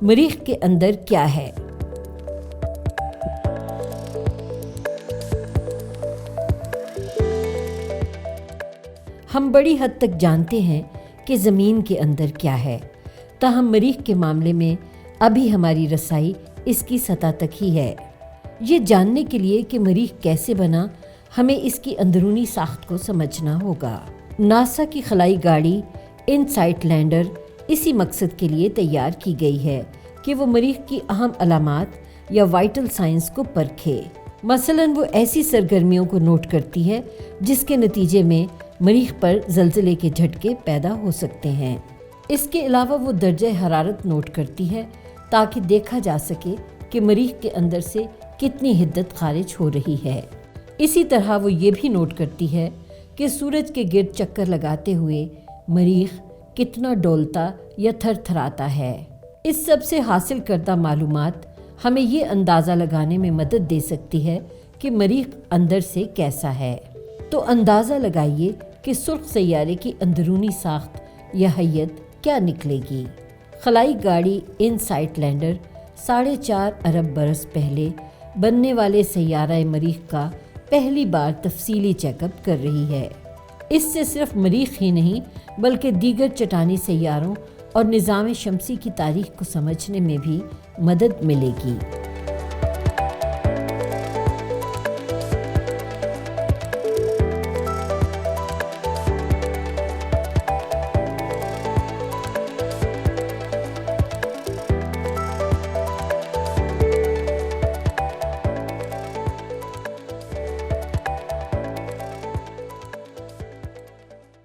مریخ کے اندر کیا ہے؟ ہم بڑی حد تک جانتے ہیں کہ زمین کے اندر کیا ہے، تاہم مریخ کے معاملے میں ابھی ہماری رسائی اس کی سطح تک ہی ہے۔ یہ جاننے کے لیے کہ مریخ کیسے بنا، ہمیں اس کی اندرونی ساخت کو سمجھنا ہوگا۔ ناسا کی خلائی گاڑی انسائٹ لینڈر اسی مقصد کے لیے تیار کی گئی ہے کہ وہ مریخ کی اہم علامات یا وائٹل سائنس کو پرکھے۔ مثلاً وہ ایسی سرگرمیوں کو نوٹ کرتی ہے جس کے نتیجے میں مریخ پر زلزلے کے جھٹکے پیدا ہو سکتے ہیں۔ اس کے علاوہ وہ درجہ حرارت نوٹ کرتی ہے تاکہ دیکھا جا سکے کہ مریخ کے اندر سے کتنی حدت خارج ہو رہی ہے۔ اسی طرح وہ یہ بھی نوٹ کرتی ہے کہ سورج کے گرد چکر لگاتے ہوئے مریخ کتنا ڈولتا یا تھر تھراتا ہے۔ اس سب سے حاصل کردہ معلومات ہمیں یہ اندازہ لگانے میں مدد دے سکتی ہے کہ مریخ اندر سے کیسا ہے۔ تو اندازہ لگائیے کہ سرخ سیارے کی اندرونی ساخت یا ہیئت کیا نکلے گی۔ خلائی گاڑی انسائٹ لینڈر 4.5 ارب برس پہلے بننے والے سیارہ مریخ کا پہلی بار تفصیلی چیک اپ کر رہی ہے۔ اس سے صرف مریخ ہی نہیں بلکہ دیگر چٹانی سیاروں اور نظام شمسی کی تاریخ کو سمجھنے میں بھی مدد ملے گی۔